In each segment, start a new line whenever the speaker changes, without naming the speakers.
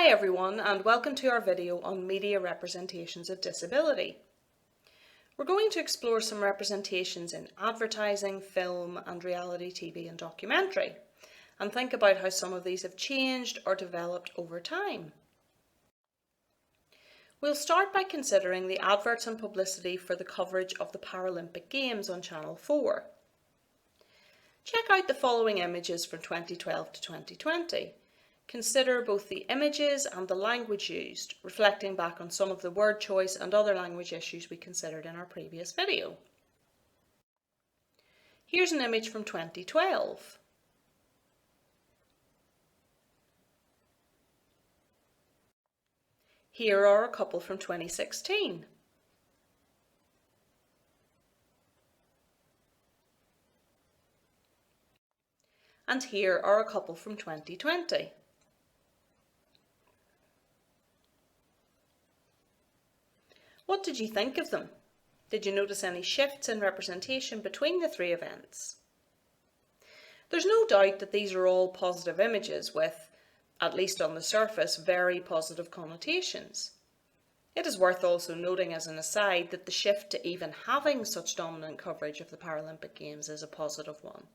Hi everyone, and welcome to our video on media representations of disability. We're going to explore some representations in advertising, film and reality TV and documentary, and think about how some of these have changed or developed over time. We'll start by considering the adverts and publicity for the coverage of the Paralympic Games on Channel 4. Check out the following images from 2012 to 2020. Consider both the images and the language used, reflecting back on some of the word choice and other language issues we considered in our previous video. Here's an image from 2012. Here are a couple from 2016. And here are a couple from 2020. What did you think of them? Did you notice any shifts in representation between the three events? There's no doubt that these are all positive images with, at least on the surface, very positive connotations. It is worth also noting as an aside that the shift to even having such dominant coverage of the Paralympic Games is a positive one.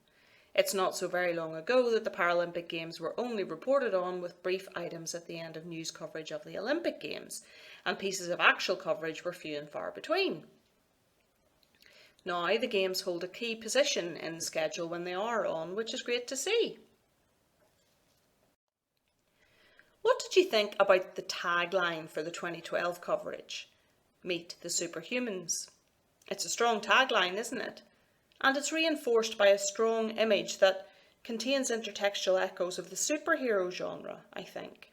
It's not so very long ago that the Paralympic Games were only reported on with brief items at the end of news coverage of the Olympic Games, and pieces of actual coverage were few and far between. Now the Games hold a key position in the schedule when they are on, which is great to see. What did you think about the tagline for the 2012 coverage? Meet the Superhumans. It's a strong tagline, isn't it? And it's reinforced by a strong image that contains intertextual echoes of the superhero genre, I think.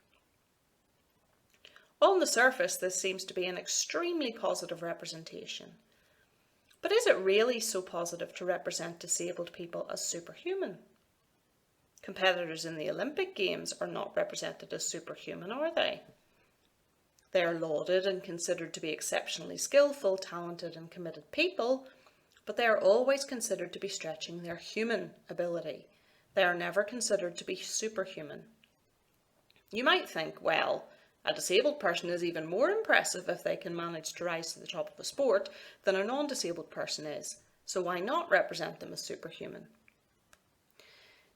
On the surface, this seems to be an extremely positive representation. But is it really so positive to represent disabled people as superhuman? Competitors in the Olympic Games are not represented as superhuman, are they? They are lauded and considered to be exceptionally skillful, talented and committed people, but they are always considered to be stretching their human ability. They are never considered to be superhuman. You might think, well, a disabled person is even more impressive if they can manage to rise to the top of a sport than a non-disabled person is, so why not represent them as superhuman?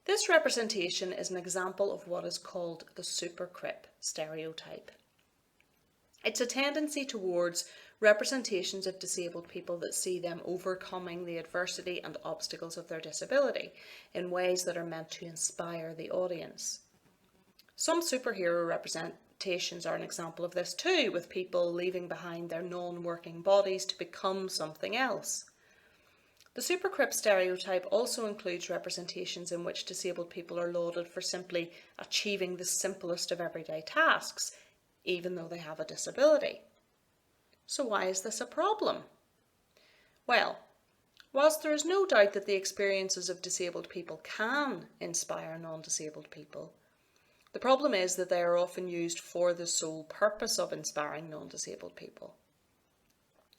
This representation is an example of what is called the supercrip stereotype. It's a tendency towards representations of disabled people that see them overcoming the adversity and obstacles of their disability in ways that are meant to inspire the audience. Some superhero representations are an example of this too, with people leaving behind their non-working bodies to become something else. The supercrip stereotype also includes representations in which disabled people are lauded for simply achieving the simplest of everyday tasks, even though they have a disability. So why is this a problem? Well, whilst there is no doubt that the experiences of disabled people can inspire non-disabled people, the problem is that they are often used for the sole purpose of inspiring non-disabled people.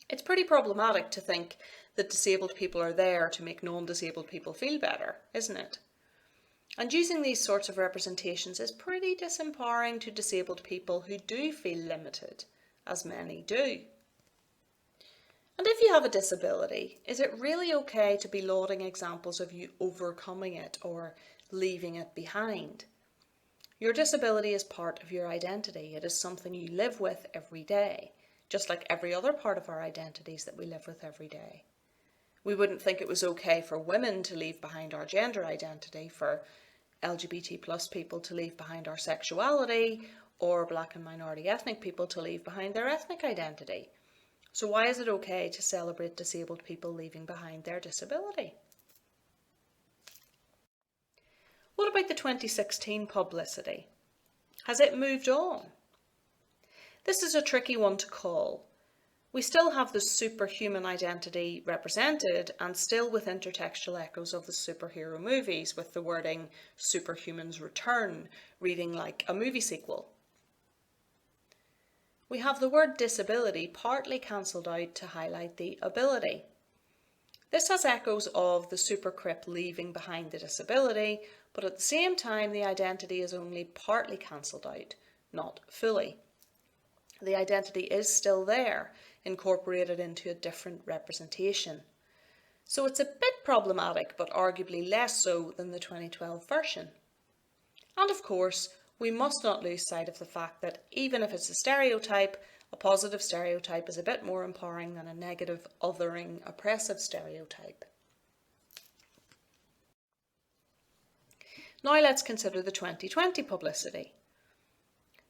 It's pretty problematic to think that disabled people are there to make non-disabled people feel better, isn't it? And using these sorts of representations is pretty disempowering to disabled people who do feel limited, as many do. And if you have a disability, is it really okay to be lauding examples of you overcoming it or leaving it behind? Your disability is part of your identity. It is something you live with every day, just like every other part of our identities that we live with every day. We wouldn't think it was okay for women to leave behind our gender identity, for LGBT plus people to leave behind our sexuality, or Black and minority ethnic people to leave behind their ethnic identity. So why is it okay to celebrate disabled people leaving behind their disability? What about the 2016 publicity? Has it moved on? This is a tricky one to call. We still have the superhuman identity represented, and still with intertextual echoes of the superhero movies, with the wording "Superhumans Return" reading like a movie sequel. We have the word disability partly cancelled out to highlight the ability. This has echoes of the supercrip leaving behind the disability, but at the same time the identity is only partly cancelled out, not fully. The identity is still there, incorporated into a different representation. So it's a bit problematic, but arguably less so than the 2012 version. And of course, we must not lose sight of the fact that even if it's a stereotype, a positive stereotype is a bit more empowering than a negative, othering, oppressive stereotype. Now let's consider the 2020 publicity.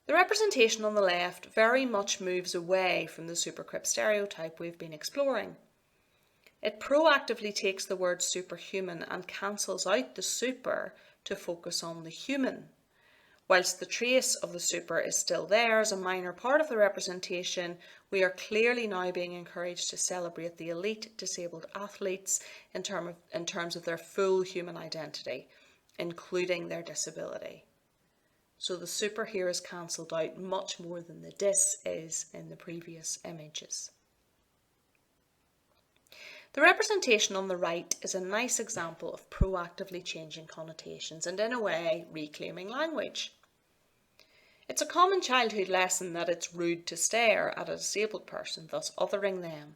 The representation on the left very much moves away from the supercrip stereotype we've been exploring. It proactively takes the word superhuman and cancels out the super to focus on the human. Whilst the trace of the super is still there as a minor part of the representation, we are clearly now being encouraged to celebrate the elite disabled athletes in terms of their full human identity, including their disability. So the super here is cancelled out much more than the dis is in the previous images. The representation on the right is a nice example of proactively changing connotations and, in a way, reclaiming language. It's a common childhood lesson that it's rude to stare at a disabled person, thus othering them.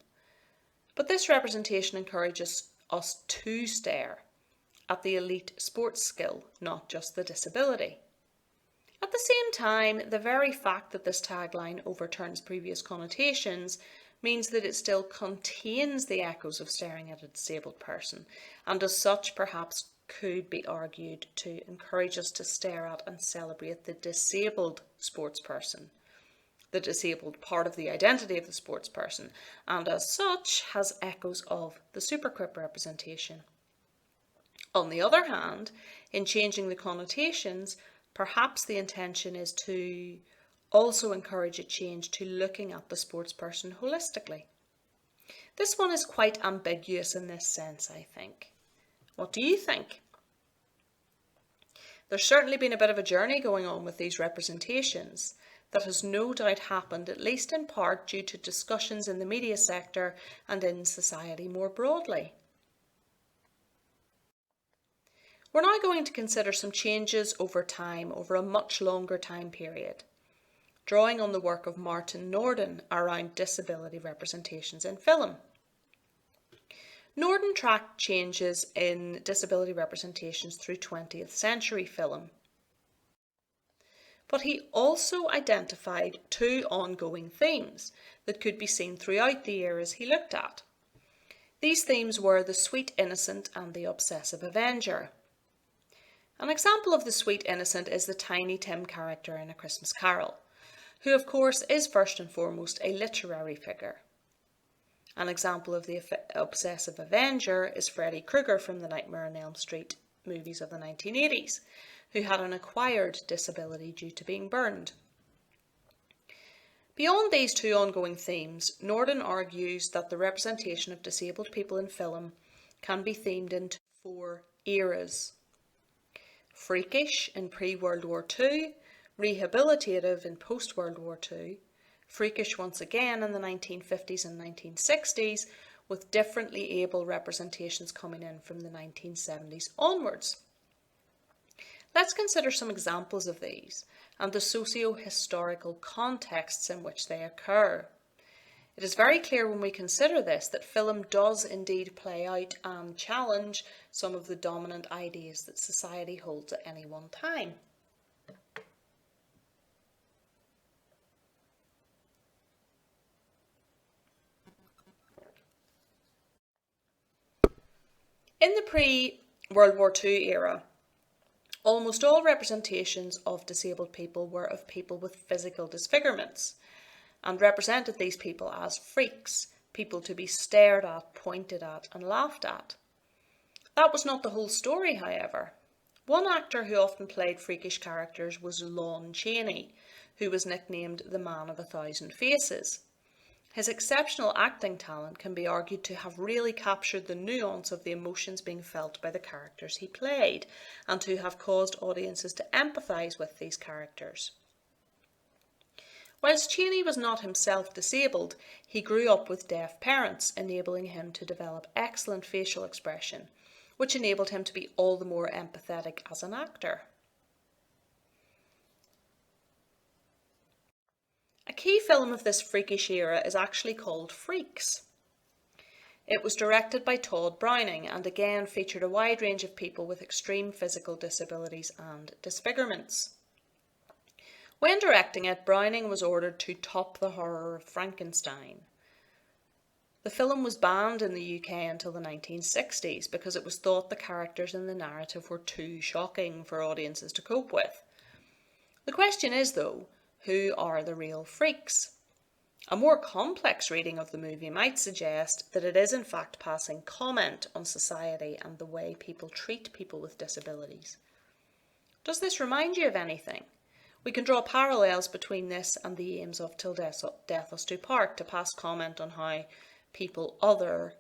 But this representation encourages us to stare at the elite sports skill, not just the disability. At the same time, the very fact that this tagline overturns previous connotations means that it still contains the echoes of staring at a disabled person, and as such perhaps could be argued to encourage us to stare at and celebrate the disabled sports person, the disabled part of the identity of the sports person, and as such has echoes of the supercrip representation. On the other hand, in changing the connotations, perhaps the intention is to also encourage a change to looking at the sports person holistically. This one is quite ambiguous in this sense, I think. What do you think? There's certainly been a bit of a journey going on with these representations that has no doubt happened, at least in part, due to discussions in the media sector and in society more broadly. We're now going to consider some changes over time, over a much longer time period, drawing on the work of Martin Norden around disability representations in film. Norden tracked changes in disability representations through 20th century film. But he also identified two ongoing themes that could be seen throughout the eras he looked at. These themes were the sweet innocent and the obsessive avenger. An example of the sweet innocent is the Tiny Tim character in A Christmas Carol, who of course is first and foremost a literary figure. An example of the obsessive avenger is Freddy Krueger from the Nightmare on Elm Street movies of the 1980s, who had an acquired disability due to being burned. Beyond these two ongoing themes, Norden argues that the representation of disabled people in film can be themed into 4 eras. Freakish in pre-World War II, rehabilitative in post-World War II, freakish once again in the 1950s and 1960s, with differently able representations coming in from the 1970s onwards. Let's consider some examples of these and the socio-historical contexts in which they occur. It is very clear when we consider this that film does indeed play out and challenge some of the dominant ideas that society holds at any one time. In the pre-World War II era, almost all representations of disabled people were of people with physical disfigurements, and represented these people as freaks, people to be stared at, pointed at, and laughed at. That was not the whole story, however. One actor who often played freakish characters was Lon Chaney, who was nicknamed the Man of 1,000 Faces. His exceptional acting talent can be argued to have really captured the nuance of the emotions being felt by the characters he played, and to have caused audiences to empathise with these characters. Whilst Chaney was not himself disabled, he grew up with deaf parents, enabling him to develop excellent facial expression, which enabled him to be all the more empathetic as an actor. A key film of this freakish era is actually called Freaks. It was directed by Todd Browning and again featured a wide range of people with extreme physical disabilities and disfigurements. When directing it, Browning was ordered to top the horror of Frankenstein. The film was banned in the UK until the 1960s because it was thought the characters in the narrative were too shocking for audiences to cope with. The question is, though, who are the real freaks? A more complex reading of the movie might suggest that it is in fact passing comment on society and the way people treat people with disabilities. Does this remind you of anything? We can draw parallels between this and the aims of Till Death Us Do Part to pass comment on how people other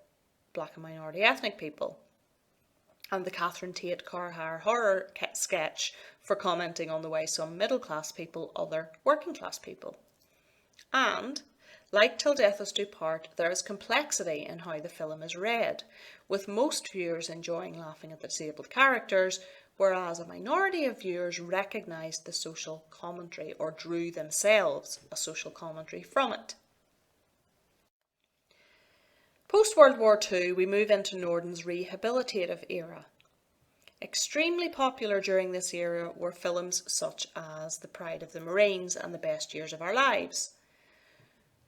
black and minority ethnic people, and the Catherine Tate Carhire horror sketch for commenting on the way some middle class people other working class people. And, like Till Death Us Do Part, there is complexity in how the film is read, with most viewers enjoying laughing at the disabled characters, whereas a minority of viewers recognised the social commentary or drew themselves a social commentary from it. Post-World War II, we move into Nordon's rehabilitative era. Extremely popular during this era were films such as The Pride of the Marines and The Best Years of Our Lives.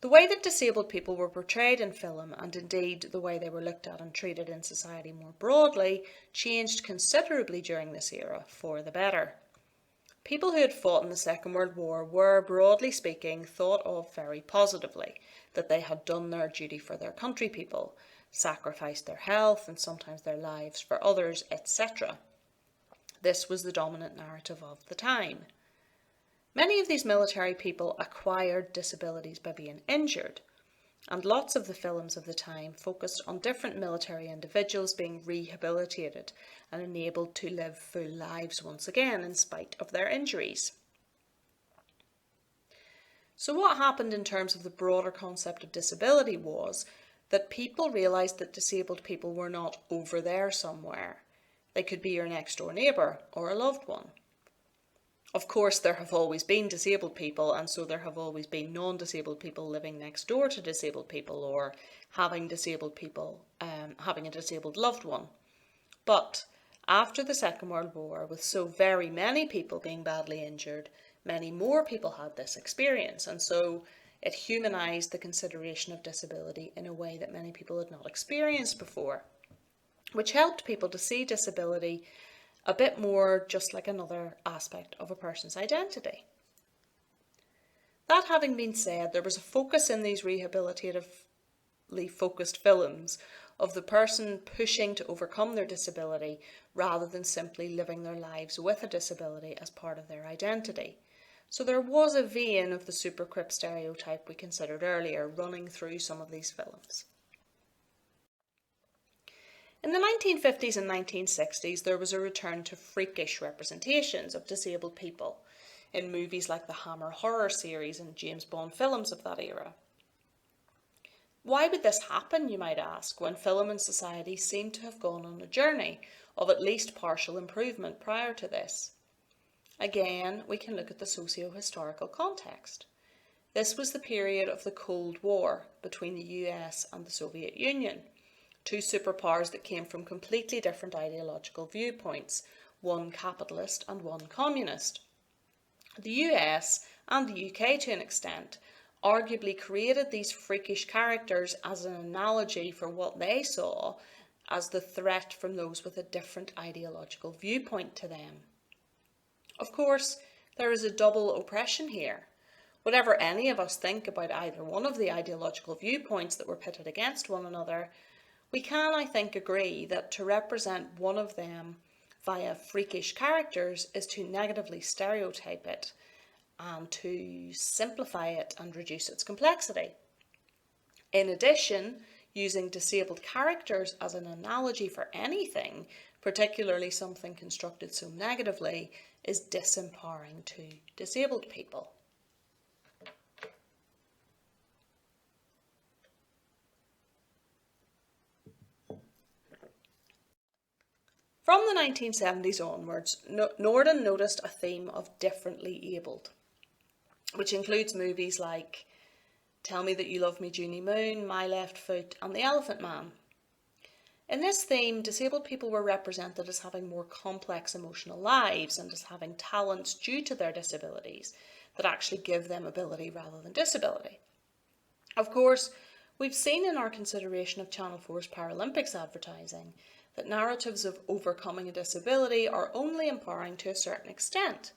The way that disabled people were portrayed in film, and indeed the way they were looked at and treated in society more broadly, changed considerably during this era, for the better. People who had fought in the Second World War were, broadly speaking, thought of very positively, that they had done their duty for their country people, sacrificed their health and sometimes their lives for others, etc. This was the dominant narrative of the time. Many of these military people acquired disabilities by being injured, and lots of the films of the time focused on different military individuals being rehabilitated and enabled to live full lives once again in spite of their injuries. So what happened in terms of the broader concept of disability was that people realised that disabled people were not over there somewhere. They could be your next door neighbour or a loved one. Of course, there have always been disabled people, and so there have always been non-disabled people living next door to disabled people, or having disabled people, having a disabled loved one. But after the Second World War, with so very many people being badly injured, many more people had this experience, and so it humanised the consideration of disability in a way that many people had not experienced before, which helped people to see disability a bit more just like another aspect of a person's identity. That having been said, there was a focus in these rehabilitatively focused films of the person pushing to overcome their disability rather than simply living their lives with a disability as part of their identity. So there was a vein of the super crip stereotype we considered earlier running through some of these films. In the 1950s and 1960s, there was a return to freakish representations of disabled people in movies like the Hammer horror series and James Bond films of that era. Why would this happen, you might ask, when film and society seemed to have gone on a journey of at least partial improvement prior to this? Again, we can look at the socio-historical context. This was the period of the Cold War between the US and the Soviet Union, two superpowers that came from completely different ideological viewpoints, one capitalist and one communist. The US, and the UK to an extent, arguably created these freakish characters as an analogy for what they saw as the threat from those with a different ideological viewpoint to them. Of course, there is a double oppression here. Whatever any of us think about either one of the ideological viewpoints that were pitted against one another, we can, I think, agree that to represent one of them via freakish characters is to negatively stereotype it and to simplify it and reduce its complexity. In addition, using disabled characters as an analogy for anything, particularly something constructed so negatively, is disempowering to disabled people. From the 1970s onwards, Nordon noticed a theme of differently abled. which includes movies like Tell Me That You Love Me, Junie Moon, My Left Foot, and The Elephant Man. In this theme, disabled people were represented as having more complex emotional lives and as having talents due to their disabilities that actually give them ability rather than disability. Of course, we've seen in our consideration of Channel 4's Paralympics advertising that narratives of overcoming a disability are only empowering to a certain extent,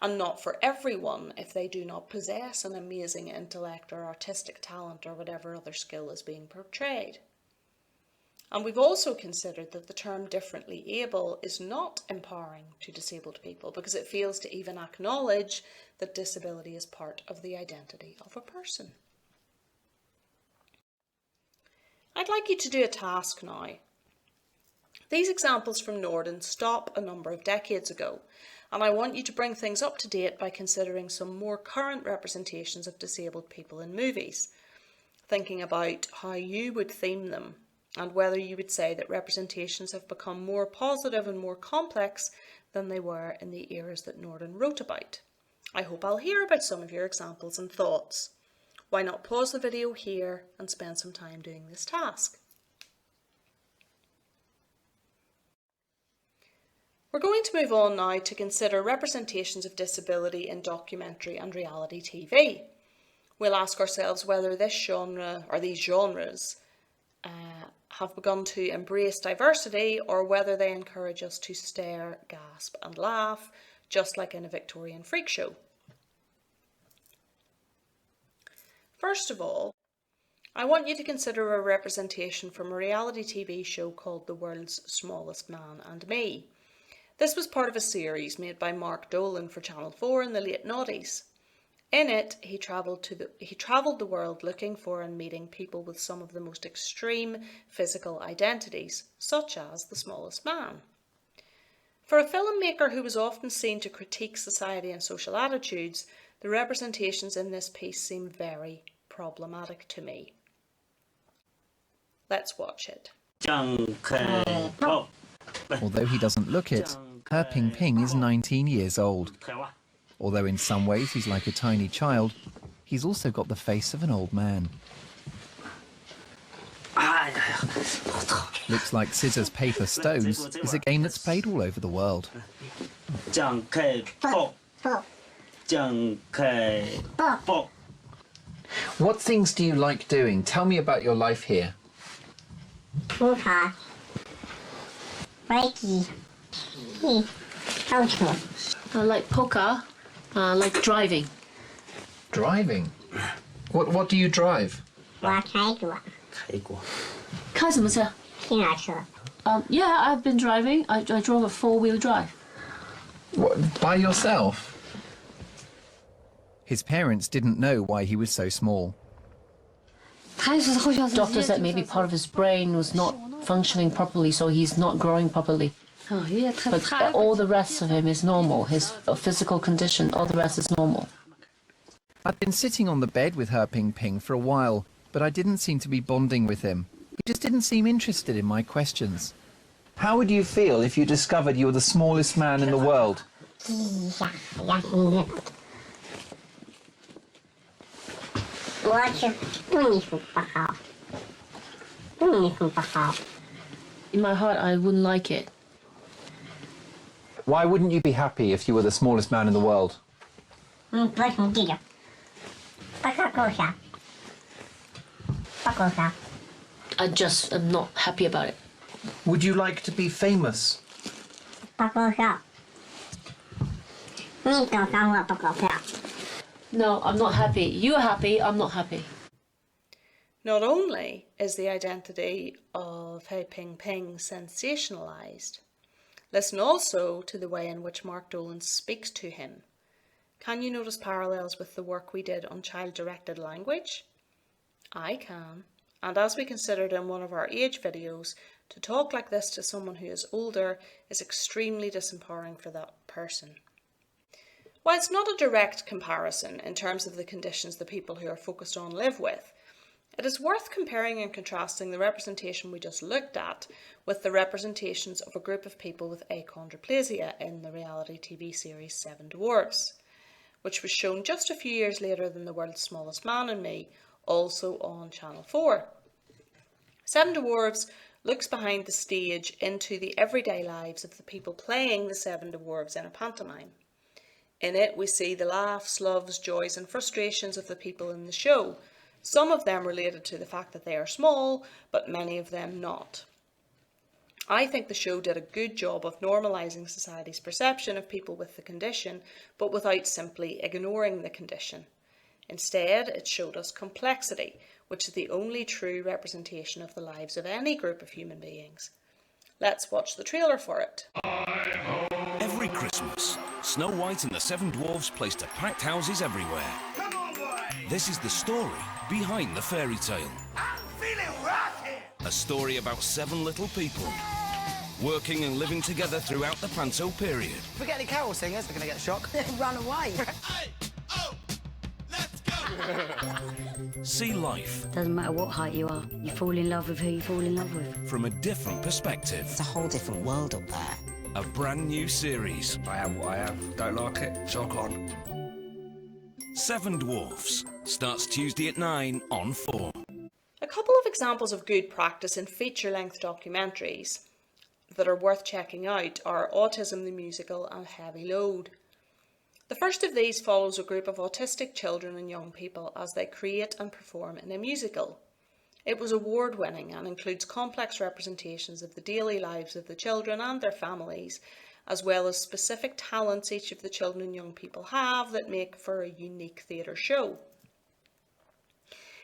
and not for everyone if they do not possess an amazing intellect or artistic talent or whatever other skill is being portrayed. And we've also considered that the term differently able is not empowering to disabled people because it fails to even acknowledge that disability is part of the identity of a person. I'd like you to do a task now. These examples from Norden stop a number of decades ago, and I want you to bring things up to date by considering some more current representations of disabled people in movies, thinking about how you would theme them, and whether you would say that representations have become more positive and more complex than they were in the eras that Norden wrote about. I hope I'll hear about some of your examples and thoughts. Why not pause the video here and spend some time doing this task? We're going to move on now to consider representations of disability in documentary and reality TV. We'll ask ourselves whether this genre or these genres have begun to embrace diversity or whether they encourage us to stare, gasp and laugh, just like in a Victorian freak show. First of all, I want you to consider a representation from a reality TV show called The World's Smallest Man and Me. This was part of a series made by Mark Dolan for Channel 4 in the late noughties. In it, he travelled the world looking for and meeting people with some of the most extreme physical identities, such as the smallest man. For a filmmaker who was often seen to critique society and social attitudes, the representations in this piece seem very problematic to me. Let's watch it.
Although he doesn't look it, He Pingping is 19 years old. Although in some ways he's like a tiny child, he's also got the face of an old man. Looks Like Scissors, Paper, Stones is a game that's played all over the world. What things do you like doing? Tell me about your life here.
I like poker. I like driving.
Driving? What do you drive?
开什么车？ Yeah, I've been driving. I drove a four-wheel drive.
What, by yourself? His parents didn't know why he was so small.
Doctor said maybe part of his brain was not functioning properly, so he's not growing properly. But all the rest of him is normal. His physical condition, all the rest is normal.
I'd been sitting on the bed with He Pingping for a while, but I didn't seem to be bonding with him. He just didn't seem interested in my questions. How would you feel if you discovered you were the smallest man in the world?
In my heart, I wouldn't like it.
Why wouldn't you be happy if you were the smallest man in the world?
I just am not happy about it.
Would you like to be famous?
No, I'm not happy. You're happy, I'm not happy.
Not only is the identity of He Pingping sensationalised, listen also to the way in which Mark Dolan speaks to him. Can you notice parallels with the work we did on child-directed language? I can, and as we considered in one of our age videos, to talk like this to someone who is older is extremely disempowering for that person. While it's not a direct comparison in terms of the conditions the people who are focused on live with, it is worth comparing and contrasting the representation we just looked at with the representations of a group of people with achondroplasia in the reality TV series Seven Dwarfs. which was shown just a few years later than The World's Smallest Man and Me, also on Channel 4. Seven Dwarfs looks behind the stage into the everyday lives of the people playing the Seven Dwarfs in a pantomime. In it, we see the laughs, loves, joys and frustrations of the people in the show, some of them related to the fact that they are small, but many of them not. I think the show did a good job of normalising society's perception of people with the condition, but without simply ignoring the condition. Instead, it showed us complexity, which is the only true representation of the lives of any group of human beings. Let's watch the trailer for it.
Every Christmas, Snow White and the Seven Dwarfs place to packed houses everywhere.
Come on, boy!
This is the story behind the fairy tale.
I'm feeling rotten!
A story about seven little people working and living together throughout the Panto period.
If we get any carol singers, they're going to get a shock.
Run away.
Hey! Oh! Let's go!
See life
Doesn't matter what height you are, you fall in love with who you fall in love with.
from a different perspective.
It's a whole different world up there.
A brand new series.
I am what I am. Don't like it, shock on.
Seven Dwarfs starts Tuesday at 9 on 4.
A couple of examples of good practice in feature-length documentaries that are worth checking out are Autism the Musical and Heavy Load. The first of these follows a group of autistic children and young people as they create and perform in a musical. It was award-winning and includes complex representations of the daily lives of the children and their families, as well as specific talents each of the children and young people have that make for a unique theatre show.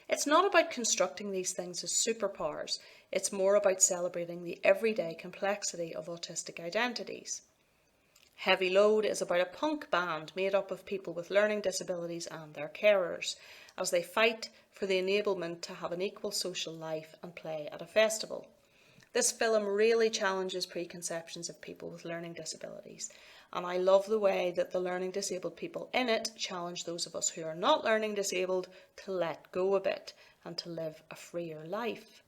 It's not about constructing these things as superpowers, it's more about celebrating the everyday complexity of autistic identities. Heavy Load is about a punk band made up of people with learning disabilities and their carers, as they fight for the enablement to have an equal social life and play at a festival. This film really challenges preconceptions of people with learning disabilities, and I love the way that the learning disabled people in it challenge those of us who are not learning disabled to let go a bit and to live a freer life.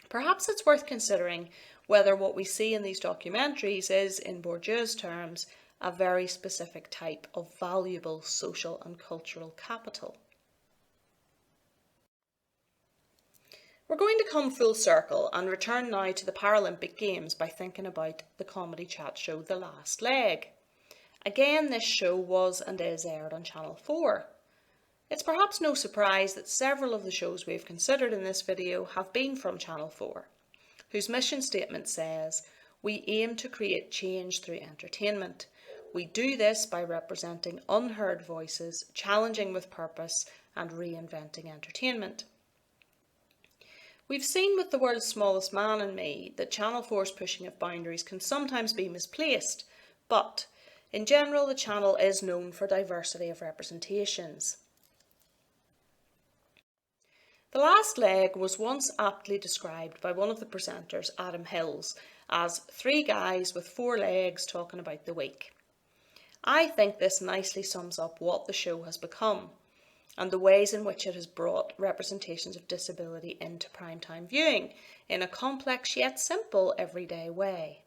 Perhaps it's worth considering whether what we see in these documentaries is, in Bourdieu's terms, a very specific type of valuable social and cultural capital. We're going to come full circle and return now to the Paralympic Games by thinking about the comedy chat show The Last Leg. Again, this show was and is aired on Channel 4. It's perhaps no surprise that several of the shows we've considered in this video have been from Channel 4, whose mission statement says, "We aim to create change through entertainment. We do this by representing unheard voices, challenging with purpose, and reinventing entertainment." We've seen with The World's Smallest Man and Me that Channel 4's pushing of boundaries can sometimes be misplaced, but in general the channel is known for diversity of representations. The Last Leg was once aptly described by one of the presenters, Adam Hills, as three guys with four legs talking about the week. I think this nicely sums up what the show has become, and the ways in which it has brought representations of disability into primetime viewing in a complex yet simple everyday way.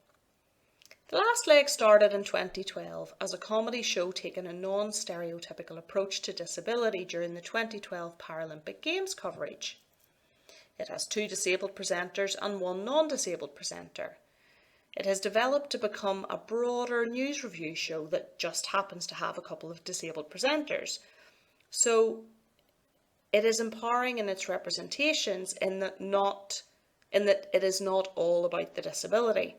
The Last Leg started in 2012 as a comedy show taking a non-stereotypical approach to disability during the 2012 Paralympic Games coverage. It has two disabled presenters and one non-disabled presenter. It has developed to become a broader news review show that just happens to have a couple of disabled presenters. So it is empowering in its representations in that it is not all about the disability.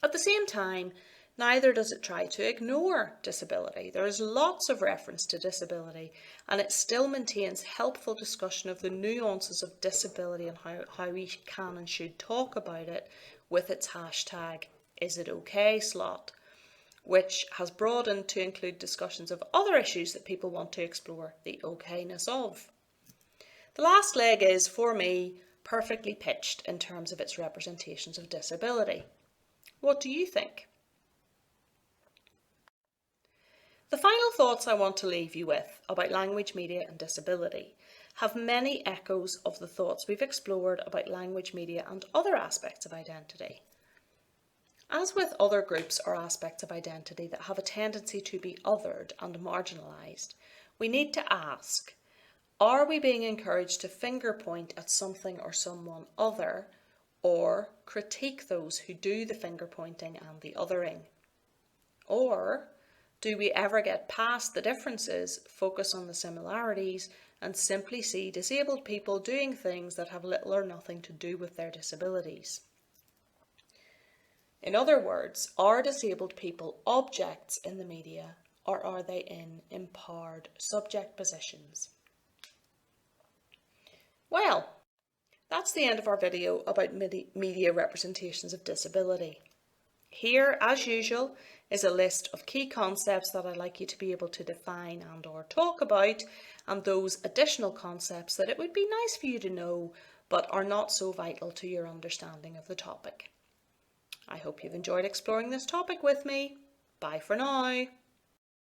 At the same time, neither does it try to ignore disability. There is lots of reference to disability, and it still maintains helpful discussion of the nuances of disability and how we can and should talk about it with its hashtag #IsItOK slot, which has broadened to include discussions of other issues that people want to explore the okayness of. The Last Leg is, for me, perfectly pitched in terms of its representations of disability. What do you think? The final thoughts I want to leave you with about language, media and disability have many echoes of the thoughts we've explored about language, media and other aspects of identity. As with other groups or aspects of identity that have a tendency to be othered and marginalised, we need to ask, are we being encouraged to finger point at something or someone other, or critique those who do the finger pointing and the othering? Or do we ever get past the differences, focus on the similarities, and simply see disabled people doing things that have little or nothing to do with their disabilities? In other words, are disabled people objects in the media, or are they in empowered subject positions? Well, that's the end of our video about media representations of disability. Here, as usual, is a list of key concepts that I'd like you to be able to define and or talk about, and those additional concepts that it would be nice for you to know, but are not so vital to your understanding of the topic. I hope you've enjoyed exploring this topic with me. Bye for now.